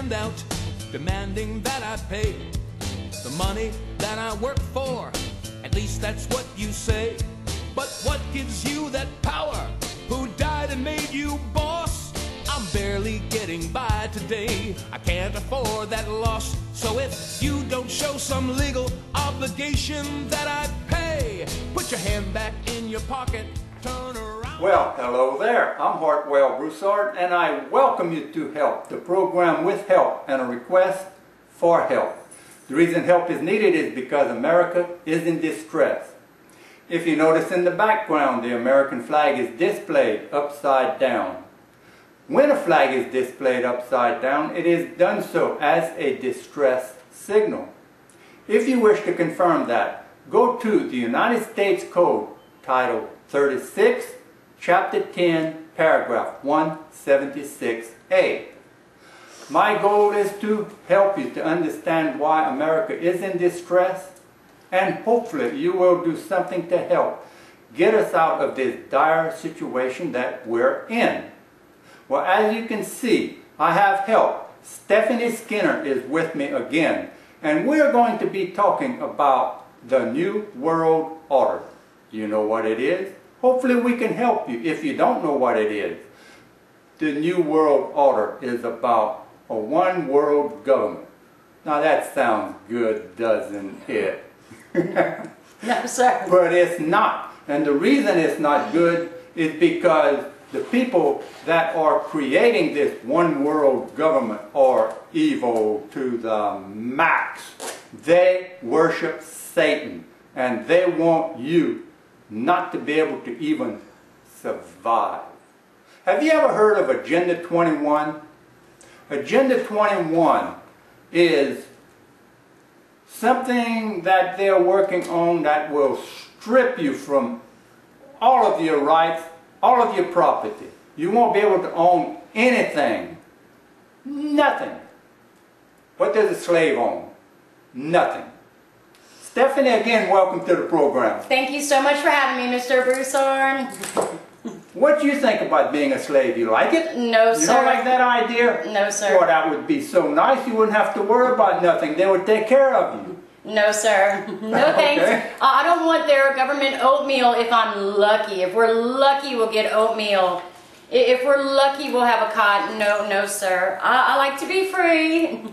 handout, demanding that I pay the money that I work for. At least that's what you say. But what gives you that power? Who died and made you boss? I'm barely getting by today. I can't afford that loss. So if you don't show some legal obligation that I pay, put your hand back in your pocket, turn around. Well, hello there. I'm Hartwell Broussard, and I welcome you to Help, the program with help and a request for help. The reason help is needed is because America is in distress. If you notice in the background, the American flag is displayed upside down. When a flag is displayed upside down, it is done so as a distress signal. If you wish to confirm that, go to the United States Code, Title 36, Chapter 10, Paragraph 176A. My goal is to help you to understand why America is in distress, and hopefully you will do something to help get us out of this dire situation that we're in. Well, as you can see, I have help. Stephanie Skinner is with me again, and we're going to be talking about the New World Order. You know what it is? Hopefully we can help you if you don't know what it is. The New World Order is about a one world government. Now that sounds good, doesn't it? No, sir. But it's not. And the reason it's not good is because the people that are creating this one world government are evil to the max. They worship Satan, and they want you not to be able to even survive. Have you ever heard of Agenda 21? Agenda 21 is something that they're working on that will strip you from all of your rights, all of your property. You won't be able to own anything. Nothing. What does a slave own? Nothing. Stephanie, again, welcome to the program. Thank you so much for having me, Mr. Broussard. What do you think about being a slave? You like it? No, sir. You don't like that idea? No, sir. Well, that would be so nice. You wouldn't have to worry about nothing. They would take care of you. No, sir. No thanks. Okay. I don't want their government oatmeal if I'm lucky. If we're lucky, we'll get oatmeal. If we're lucky, we'll have a cot. No, no, sir. I like to be free.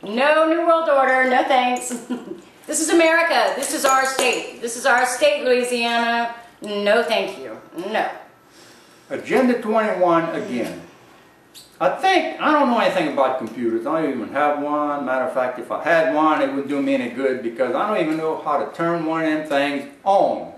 No New World Order. No thanks. This is America. This is our state. This is our state, Louisiana. No, thank you. No. Agenda 21 again. I don't know anything about computers. I don't even have one. Matter of fact, if I had one, it wouldn't do me any good because I don't even know how to turn one of them things on.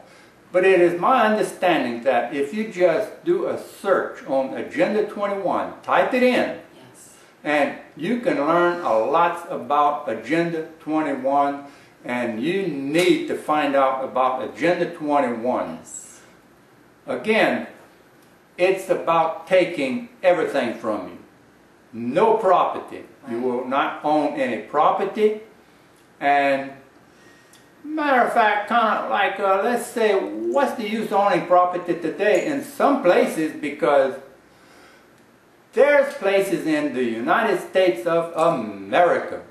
But it is my understanding that if you just do a search on Agenda 21, type it in, Yes. and you can learn a lot about Agenda 21, and you need to find out about Agenda 21. Yes. Again, it's about taking everything from you. No property. You will not own any property. And matter of fact, kind of like, let's say, what's the use of owning property today in some places, because there's places in the United States of America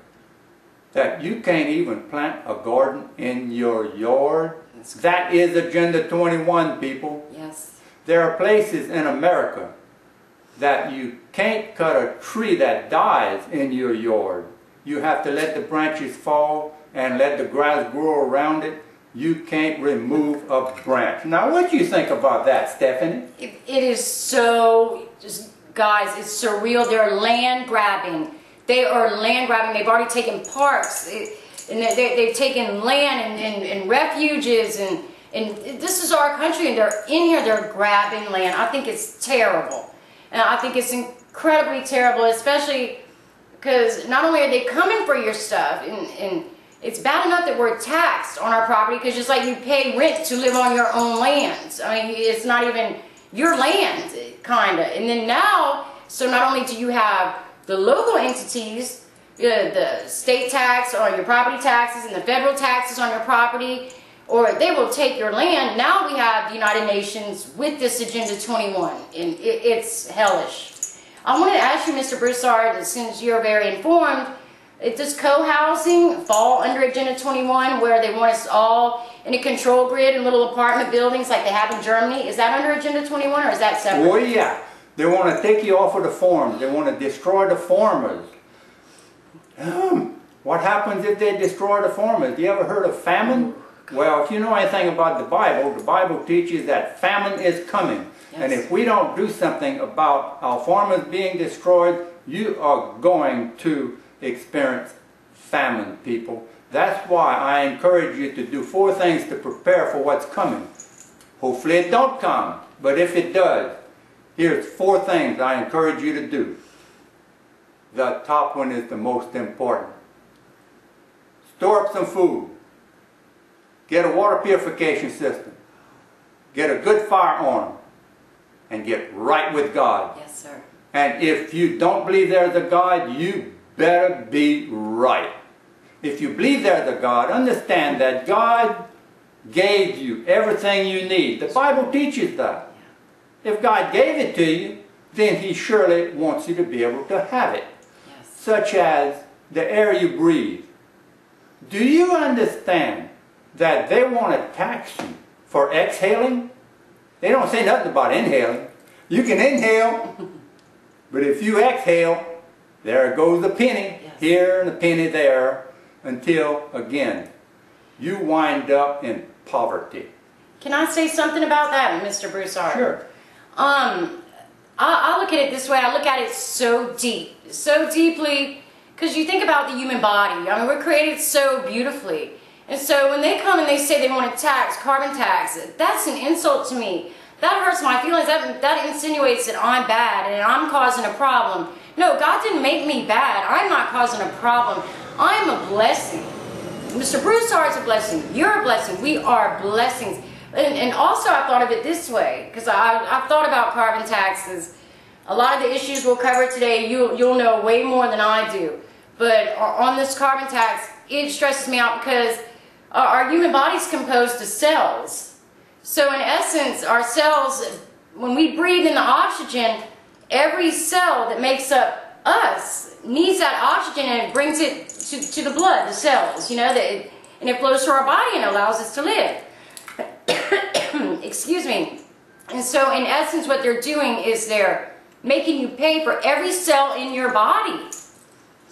that you can't even plant a garden in your yard. That is Agenda 21, people. Yes. There are places in America that you can't cut a tree that dies in your yard. You have to let the branches fall and let the grass grow around it. You can't remove a branch. Now, what do you think about that, Stephanie? It is so, guys, it's surreal. They're land grabbing. They are land grabbing. They've already taken parks. And they've taken land and refuges, and this is our country, and they're in here, they're grabbing land. I think it's terrible. And I think it's incredibly terrible, especially because not only are they coming for your stuff, and it's bad enough that we're taxed on our property, because just like you pay rent to live on your own land. I mean, it's not even your land, kind of. And then now, so not only do you have the local entities, the state tax on your property taxes and the federal taxes on your property, or they will take your land. Now we have the United Nations with this Agenda 21, and it's hellish. I wanted to ask you, Mr. Broussard, since you're very informed, does co-housing fall under Agenda 21, where they want us all in a control grid in little apartment buildings like they have in Germany? Is that under Agenda 21, or is that separate? Oh yeah. They want to take you off of the farms. They want to destroy the farmers. What happens if they destroy the farmers? You ever heard of famine? Well, if you know anything about the Bible teaches that famine is coming. Yes. And if we don't do something about our farmers being destroyed, you are going to experience famine, people. That's why I encourage you to do 4 things to prepare for what's coming. Hopefully it don't come, but if it does, here's 4 things I encourage you to do. The top one is the most important. Store up some food. Get a water purification system. Get a good firearm. And get right with God. Yes, sir. And if you don't believe there's a God, you better be right. If you believe there's a God, understand that God gave you everything you need. The Bible teaches that. If God gave it to you, then He surely wants you to be able to have it. Yes. Such as the air you breathe. Do you understand that they want to tax you for exhaling? They don't say nothing about inhaling. You can inhale, but if you exhale, there goes a penny here and a penny there, until, again, you wind up in poverty. Can I say something about that, Mr. Broussard? Sure. I look at it this way. I look at it so deeply, because you think about the human body. I mean, we're created so beautifully. And so when they come and they say they want to tax, carbon tax, that's an insult to me. That hurts my feelings. That insinuates that I'm bad and I'm causing a problem. No, God didn't make me bad. I'm not causing a problem. I'm a blessing. Mr. Broussard's a blessing. You're a blessing. We are blessings. And also I've thought of it this way, because I've thought about carbon taxes. A lot of the issues we'll cover today, you'll know way more than I do. But on this carbon tax, it stresses me out because our human body's composed of cells. So in essence, our cells, when we breathe in the oxygen, every cell that makes up us needs that oxygen, and it brings it to the blood, the cells, you know, and it flows through our body and allows us to live. Excuse me. And so in essence, what they're doing is they're making you pay for every cell in your body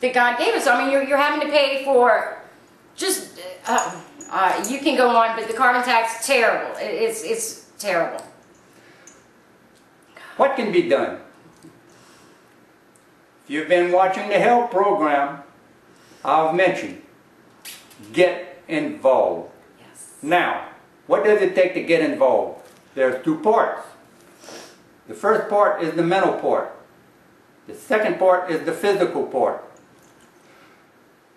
that God gave us. I mean, you're having to pay for just, you can go on, but the carbon tax is terrible. It's terrible. What can be done? If you've been watching the health program, I've mentioned, get involved. Yes. Now, what does it take to get involved? There's 2 parts. The first part is the mental part. The second part is the physical part.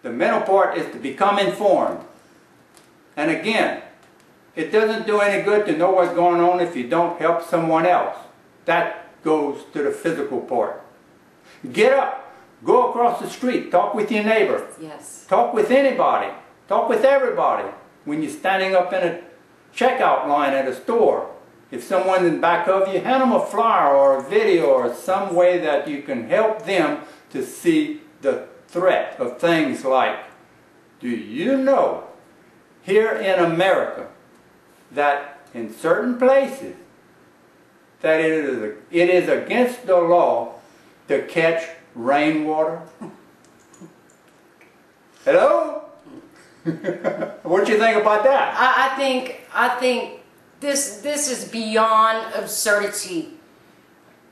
The mental part is to become informed. And again, it doesn't do any good to know what's going on if you don't help someone else. That goes to the physical part. Get up, go across the street, talk with your neighbor. Yes. Talk with anybody. Talk with everybody. When you're standing up in a checkout line at a store, if someone's in back of you, hand them a flyer or a video or some way that you can help them to see the threat of things like, do you know here in America that in certain places that it is against the law to catch rainwater? Hello? What do you think about that? I think this is beyond absurdity.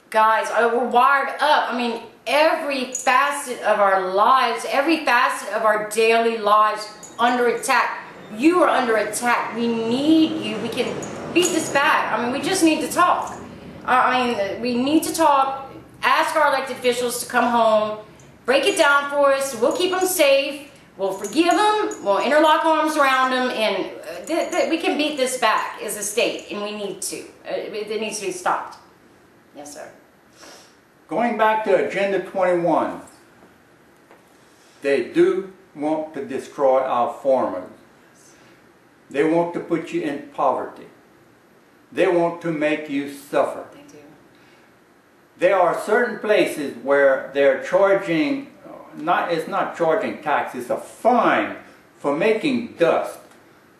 Guys, we're wired up. I mean, every facet of our lives, every facet of our daily lives under attack. You are under attack. We need you. We can beat this back. I mean, we just need to talk. I mean, we need to talk. Ask our elected officials to come home. Break it down for us. We'll keep them safe. We'll forgive them. We'll interlock arms around them. And we can beat this back as a state. And we need to. It needs to be stopped. Yes, sir. Going back to Agenda 21, they do want to destroy our farmers. They want to put you in poverty. They want to make you suffer. They do. there are certain places where they're charging, it's not charging tax, it's a fine for making dust.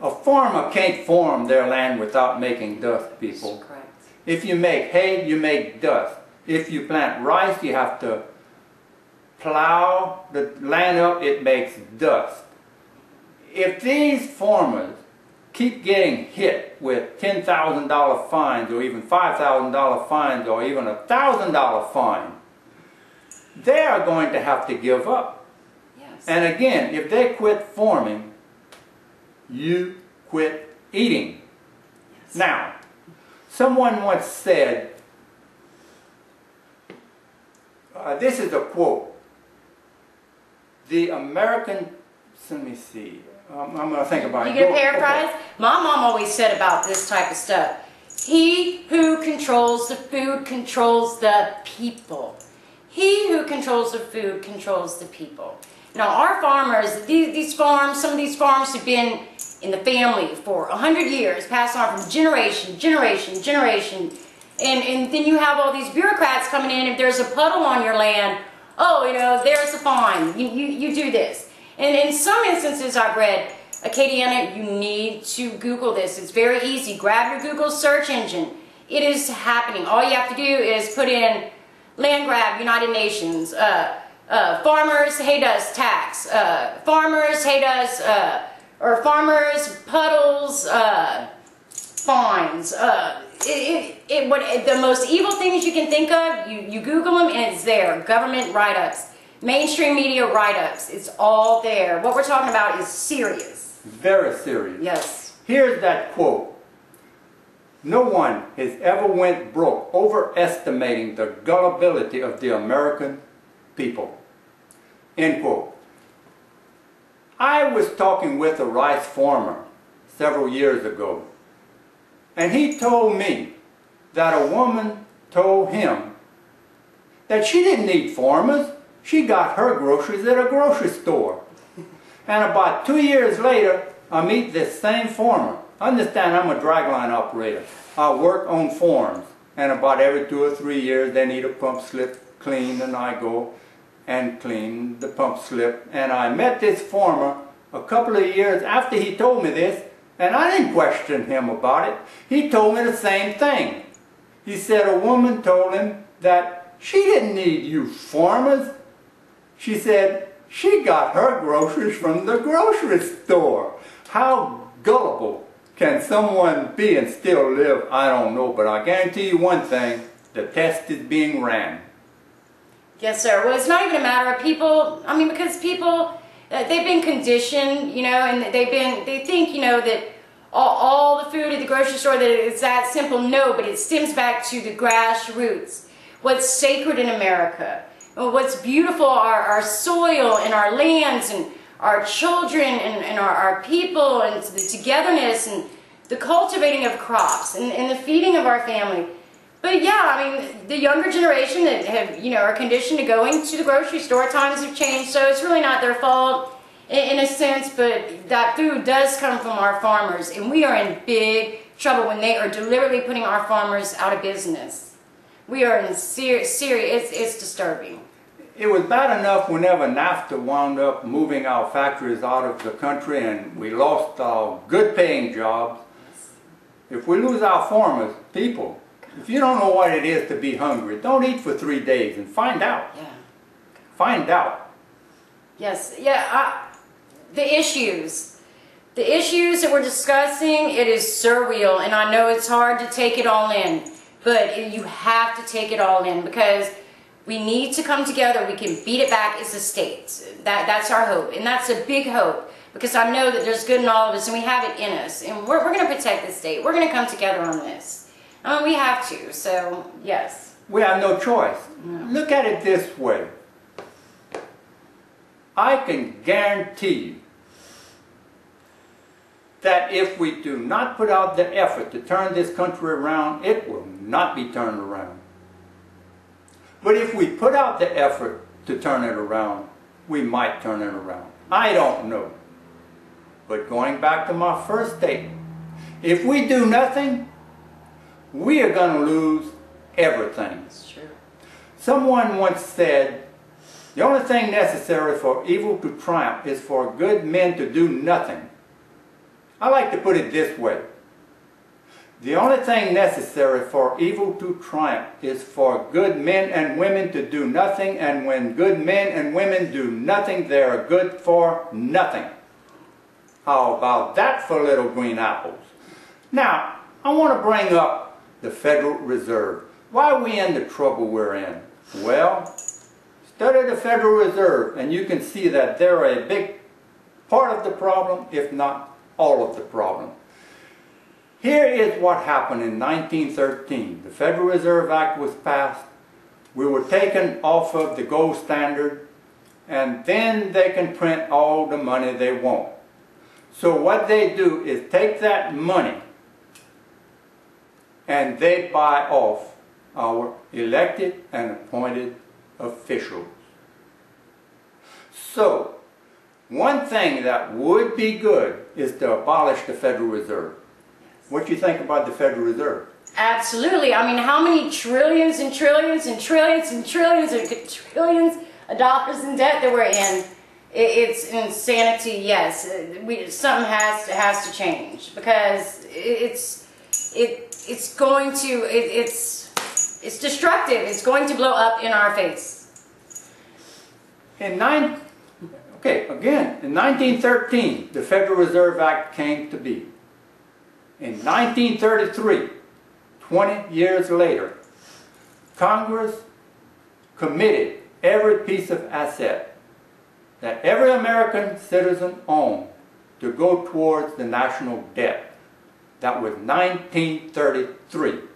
A farmer can't farm their land without making dust, people. That's correct. If you make hay, you make dust. If you plant rice, you have to plow the land up, it makes dust. If these farmers keep getting hit with $10,000 fines or even $5,000 fines or even a $1,000 fine, they are going to have to give up. Yes. And again, if they quit farming, you quit eating. Yes. Now, someone once said, this is a quote, the American, let me see, I'm going to think about it. You get a paraphrase? My mom always said about this type of stuff, he who controls the food controls the people. He who controls the food controls the people. Now our farmers, these farms, some of these farms have been in the family for 100 years, passed on from generation, generation, generation. And then you have all these bureaucrats coming in. If there's a puddle on your land, oh, you know, there's a fine. You do this. And in some instances I've read, Acadiana, you need to Google this. It's very easy. Grab your Google search engine. It is happening. All you have to do is put in land grab, United Nations, farmers hate us tax, farmers hate us, or farmers puddles fines. The most evil things you can think of, you Google them and it's there. Government write-ups. Mainstream media write-ups, it's all there. What we're talking about is serious. Very serious. Yes. Here's that quote. No one has ever went broke overestimating the gullibility of the American people. End quote. I was talking with a rice farmer several years ago, and he told me that a woman told him that she didn't need farmers. She got her groceries at a grocery store. And about 2 years later, I meet this same farmer. Understand, I'm a dragline operator. I work on farms. And about every 2 or 3 years, they need a pump slip cleaned, and I go and clean the pump slip. And I met this farmer a couple of years after he told me this, and I didn't question him about it. He told me the same thing. He said a woman told him that she didn't need you farmers. She said she got her groceries from the grocery store. How gullible can someone be and still live? I don't know, but I guarantee you one thing, the test is being ran. Yes, sir. Well, it's not even a matter of people, I mean, because people, they've been conditioned, you know, and they think, you know, that all the food at the grocery store, that it's that simple. No, but it stems back to the grassroots. What's sacred in America. What's beautiful, our soil and our lands and our children and our people and the togetherness and the cultivating of crops and the feeding of our family. But yeah, I mean, the younger generation that have, you know, are conditioned to going to the grocery store, times have changed, so it's really not their fault in a sense, but that food does come from our farmers, and we are in big trouble when they are deliberately putting our farmers out of business. We are in serious, it's disturbing. It was bad enough whenever NAFTA wound up moving our factories out of the country and we lost our good paying jobs. If we lose our farmers, people, if you don't know what it is to be hungry, don't eat for 3 days and find out. Yeah. Find out. Yes, yeah, the issues that we're discussing, it is surreal, and I know it's hard to take it all in, but you have to take it all in because we need to come together. We can beat it back as a state. That's our hope, and that's a big hope because I know that there's good in all of us, and we have it in us, and we're going to protect the state. We're going to come together on this. I mean, we have to, so yes. We have no choice. No. Look at it this way. I can guarantee you that if we do not put out the effort to turn this country around, it will not be turned around. But if we put out the effort to turn it around, we might turn it around. I don't know. But going back to my first statement, if we do nothing, we are going to lose everything. That's true. Someone once said, the only thing necessary for evil to triumph is for good men to do nothing. I like to put it this way. The only thing necessary for evil to triumph is for good men and women to do nothing, and when good men and women do nothing, they are good for nothing. How about that for little green apples? Now, I want to bring up the Federal Reserve. Why are we in the trouble we're in? Well, study the Federal Reserve and you can see that they're a big part of the problem, if not all of the problem. Here is what happened in 1913. The Federal Reserve Act was passed. We were taken off of the gold standard, and then they can print all the money they want. So what they do is take that money and they buy off our elected and appointed officials. So, one thing that would be good is to abolish the Federal Reserve. What do you think about the Federal Reserve? Absolutely. I mean, how many trillions and trillions and trillions and trillions and trillions of dollars in debt that we're in? It's insanity. Yes, something has to change, because it's destructive. It's going to blow up in our face. In 1913, the Federal Reserve Act came to be. In 1933, 20 years later, Congress committed every piece of asset that every American citizen owned to go towards the national debt. That was 1933.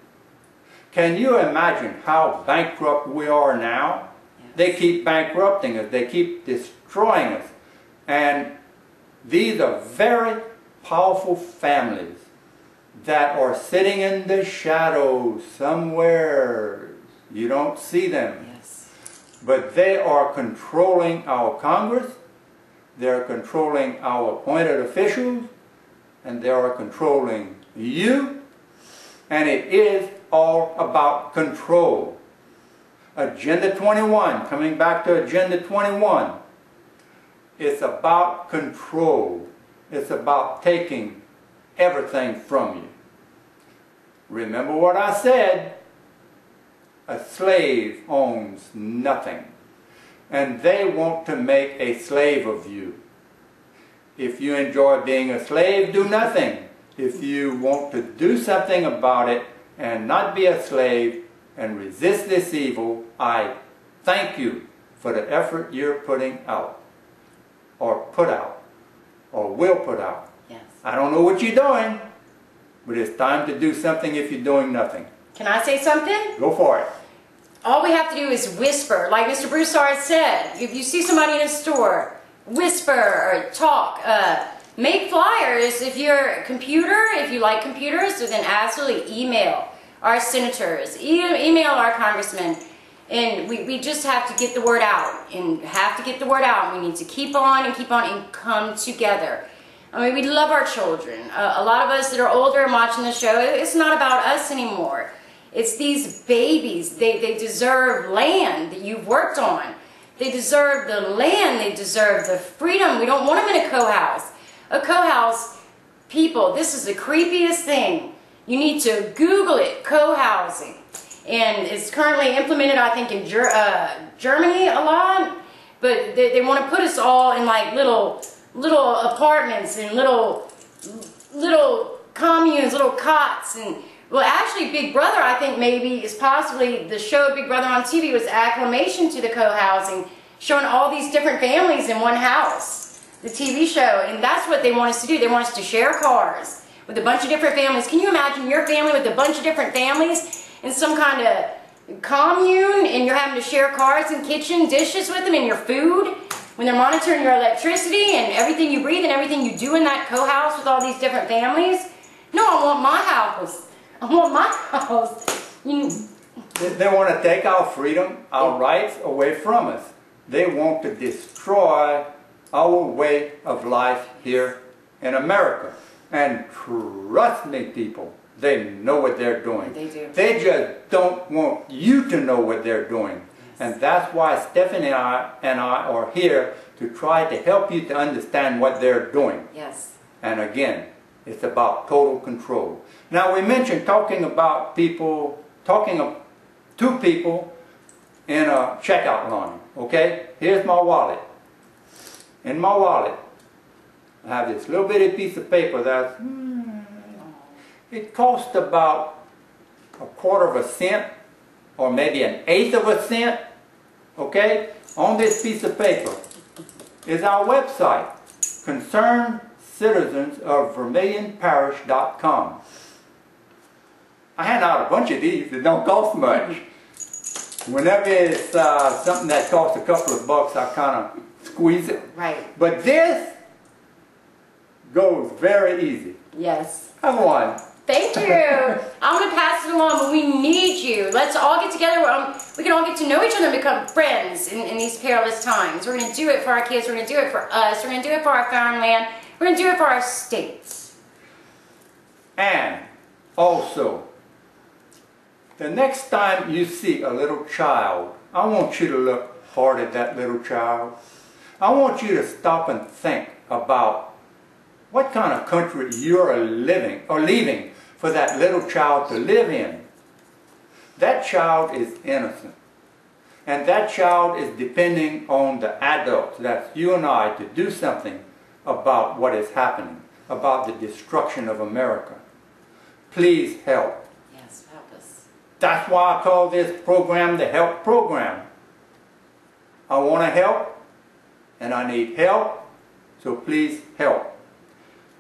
Can you imagine how bankrupt we are now? Yes. They keep bankrupting us. They keep destroying us. And these are very powerful families that are sitting in the shadows somewhere. You don't see them. Yes. But they are controlling our Congress, they're controlling our appointed officials, and they are controlling you, and it is all about control. Agenda 21, coming back to Agenda 21, it's about control. It's about taking everything from you. Remember what I said, a slave owns nothing, and they want to make a slave of you. If you enjoy being a slave, do nothing. If you want to do something about it and not be a slave and resist this evil, I thank you for the effort you're putting out, or put out, or will put out. Yes. I don't know what you're doing, but it's time to do something if you're doing nothing. Can I say something? Go for it. All we have to do is whisper, like Mr. Broussard said. If you see somebody in a store, whisper or talk. Make flyers. If you're a computer, if you like computers, then absolutely email our senators, email our congressmen. And we just have to get the word out, and have to get the word out. We need to keep on and come together. I mean, we love our children. A lot of us that are older and watching the show, it's not about us anymore. It's these babies. They deserve land that you've worked on. They deserve the land. They deserve the freedom. We don't want them in a co-house. A co-house, people, this is the creepiest thing. You need to Google it, co-housing. And it's currently implemented, I think, in Germany a lot. But they want to put us all in like little apartments and little communes, little cots. And well, actually, Big Brother, I think maybe is possibly the show Big Brother on TV was acclamation to the co-housing, showing all these different families in one house, the TV show. And that's what they want us to do. They want us to share cars with a bunch of different families. Can you imagine your family with a bunch of different families in some kind of commune, and you're having to share cars and kitchen dishes with them and your food, when they're monitoring your electricity and everything you breathe and everything you do in that co-house with all these different families? No, I want my house. I want my house. They want to take our freedom, our rights away from us. They want to destroy our way of life here in America. And trust me, people, they know what they're doing. They do. They just don't want you to know what they're doing. And that's why Stephanie and I are here to try to help you to understand what they're doing. Yes. And again, it's about total control. Now we mentioned talking about people, to people in a checkout line. Okay? Here's my wallet. In my wallet, I have this little bitty piece of paper that's, it costs about 1/4 cent or maybe 1/8 cent. Okay? On this piece of paper is our website, concernedcitizensofvermilionparish.com. I hand out a bunch of these that don't cost much. Whenever it's something that costs a couple of bucks, I kind of squeeze it. Right. But this goes very easy. Yes. Have one. Thank you. I'm going to pass it along, but we need you. Let's all get together. We can all get to know each other and become friends in these perilous times. We're going to do it for our kids. We're going to do it for us. We're going to do it for our farmland. We're going to do it for our states. And also, the next time you see a little child, I want you to look hard at that little child. I want you to stop and think about what kind of country you're living or leaving for that little child to live in. That child is innocent. And that child is depending on the adults, that's you and I, to do something about what is happening, about the destruction of America. Please help. Yes, help us. That's why I call this program the Help Program. I want to help, and I need help, so please help.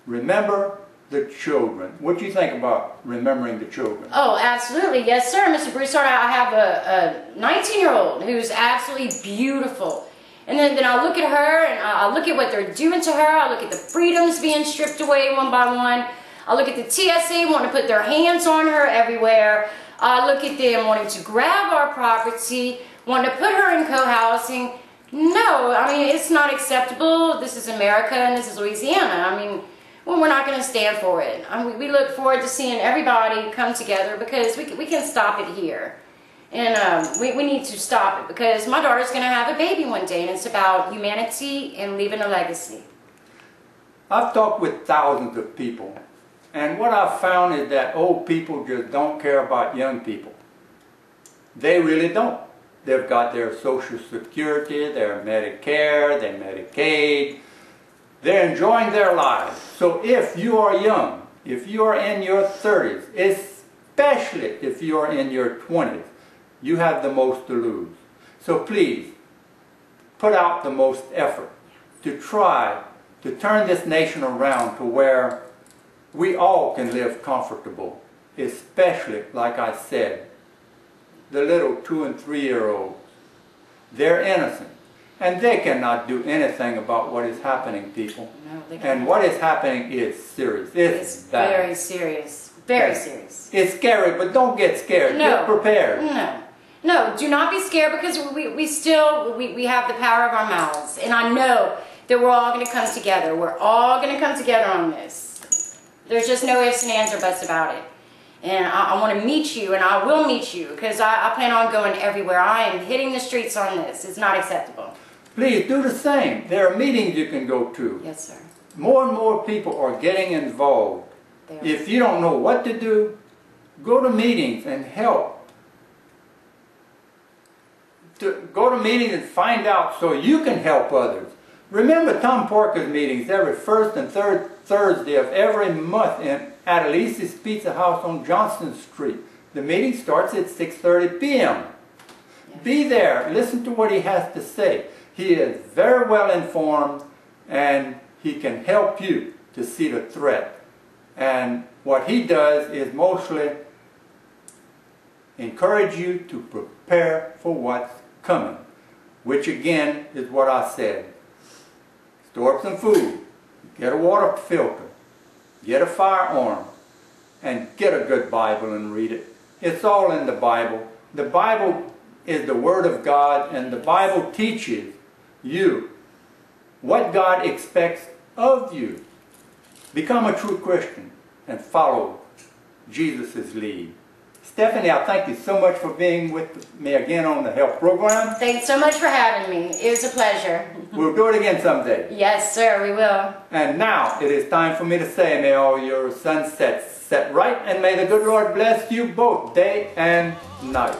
Remember the children. What do you think about remembering the children? Oh, absolutely. Yes, sir, Mr. Broussard. I have a 19-year-old who's absolutely beautiful. And then I look at her, and I look at what they're doing to her. I look at the freedoms being stripped away one by one. I look at the TSA wanting to put their hands on her everywhere. I look at them wanting to grab our property, wanting to put her in co-housing. No, I mean, it's not acceptable. This is America, and this is Louisiana. I mean, well, we're not going to stand for it. We look forward to seeing everybody come together because we can stop it here. And we need to stop it because my daughter's going to have a baby one day, and it's about humanity and leaving a legacy. I've talked with thousands of people, and what I've found is that old people just don't care about young people. They really don't. They've got their Social Security, their Medicare, their Medicaid. They're enjoying their lives. So if you are young, if you are in your 30s, especially if you are in your 20s, you have the most to lose. So please, put out the most effort to try to turn this nation around to where we all can live comfortable, especially, like I said, the little 2- and 3-year-olds. They're innocent. And they cannot do anything about what is happening, people. No, they cannot. And what is happening is serious. It's bad. Very serious. Very serious. It's scary, but don't get scared. No. Get prepared. No, do not be scared because we have the power of our mouths. And I know that we're all going to come together. We're all going to come together on this. There's just no ifs and ands or buts about it. And I want to meet you, and I will meet you because I plan on going everywhere. I am hitting the streets on this. It's not acceptable. Please do the same. There are meetings you can go to. Yes, sir. More and more people are getting involved. If you don't know what to do, go to meetings and help. Go to meetings and find out so you can help others. Remember Tom Parker's meetings every first and third Thursday of every month at Elise's Pizza House on Johnson Street. The meeting starts at 6:30 p.m. Yes. Be there. Listen to what he has to say. He is very well informed, and he can help you to see the threat. And what he does is mostly encourage you to prepare for what's coming, which again is what I said. Store up some food, get a water filter, get a firearm, and get a good Bible and read it. It's all in the Bible. The Bible is the Word of God, and the Bible teaches you what God expects of you. Become a true Christian and follow Jesus' lead. Stephanie, I thank you so much for being with me again on the health program. Thanks so much for having me. It was a pleasure. We'll do it again someday. Yes, sir, we will. And now it is time for me to say, may all your sunsets set right, and may the good Lord bless you both day and night.